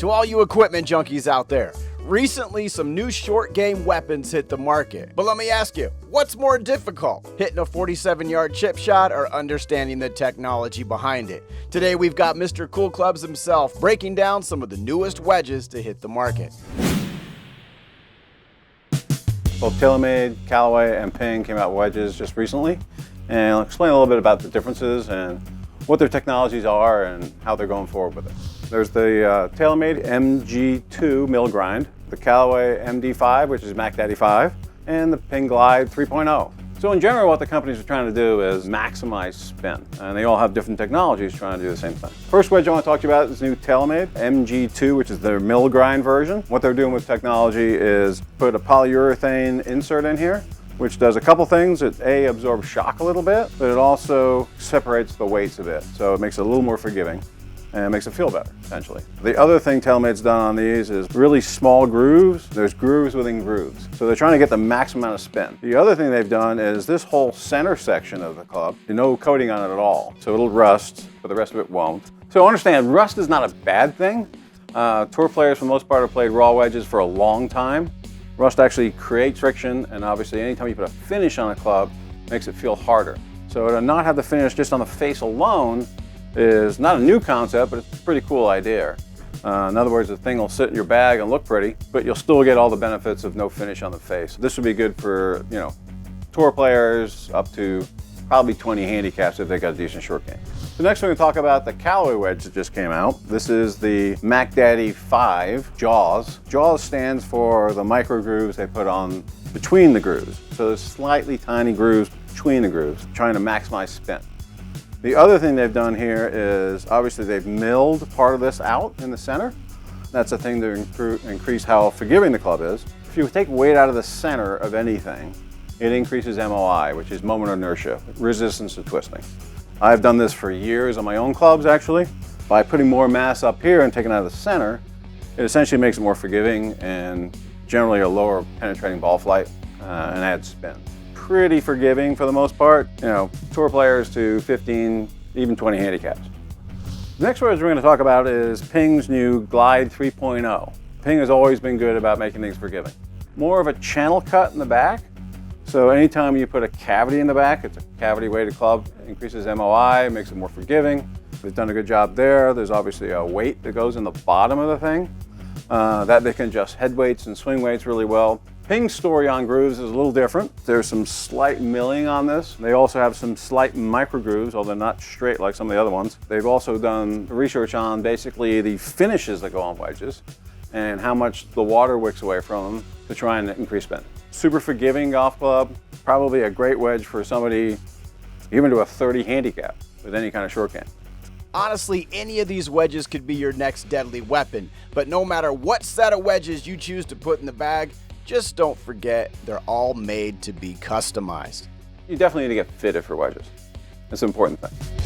To all you equipment junkies out there, recently some new short game weapons hit the market. But let me ask you, what's more difficult? Hitting a 47-yard chip shot or understanding the technology behind it? Today we've got Mr. Cool Clubs himself breaking down some of the newest wedges to hit the market. Both Taylormade, Callaway, and Ping came out with wedges just recently, and I'll explain a little bit about the differences and what their technologies are and how they're going forward with it. There's the Taylormade MG2 mill grind, the Callaway MD5, which is Mack Daddy 5, and the Ping Glide 3.0. So in general, what the companies are trying to do is maximize spin, and they all have different technologies trying to do the same thing. First wedge I want to talk to you about is the new Taylormade MG2, which is their mill grind version. What they're doing with technology is put a polyurethane insert in here, which does a couple things. It absorbs shock a little bit, but it also separates the weights a bit, so it makes it a little more forgiving and it makes it feel better, essentially. The other thing Taylormade's done on these is really small grooves. There's grooves within grooves. So they're trying to get the max amount of spin. The other thing they've done is this whole center section of the club, no coating on it at all. So it'll rust, but the rest of it won't. So understand, rust is not a bad thing. Tour players, for the most part, have played raw wedges for a long time. Rust actually creates friction, and obviously anytime you put a finish on a club, it makes it feel harder. So to not have the finish just on the face alone is not a new concept, but it's a pretty cool idea. In other words, the thing will sit in your bag and look pretty, but you'll still get all the benefits of no finish on the face. This would be good for, tour players up to probably 20 handicaps if they got a decent short game. So next we're going to talk about the Callaway wedge that just came out. This is the Mack Daddy 5 Jaws. Jaws stands for the micro grooves they put on between the grooves. So there's slightly tiny grooves between the grooves, trying to maximize spin. The other thing they've done here is obviously they've milled part of this out in the center. That's a thing to increase how forgiving the club is. If you take weight out of the center of anything, it increases MOI, which is moment of inertia, resistance to twisting. I've done this for years on my own clubs, actually. By putting more mass up here and taking it out of the center, it essentially makes it more forgiving and generally a lower penetrating ball flight and adds spin. Pretty forgiving for the most part, tour players to 15, even 20 handicaps. The next wedge we're going to talk about is Ping's new Glide 3.0. Ping has always been good about making things forgiving. More of a channel cut in the back. So anytime you put a cavity in the back, it's a cavity weighted club, it increases MOI, makes it more forgiving. They've done a good job there. There's obviously a weight that goes in the bottom of the thing that they can adjust head weights and swing weights really well. Ping's story on grooves is a little different. There's some slight milling on this. They also have some slight micro grooves, although not straight like some of the other ones. They've also done research on basically the finishes that go on wedges and how much the water wicks away from them to try and increase spin. Super forgiving golf club, probably a great wedge for somebody even to a 30 handicap with any kind of short game. Honestly, any of these wedges could be your next deadly weapon, but no matter what set of wedges you choose to put in the bag, just don't forget they're all made to be customized. You definitely need to get fitted for wedges. It's an important thing.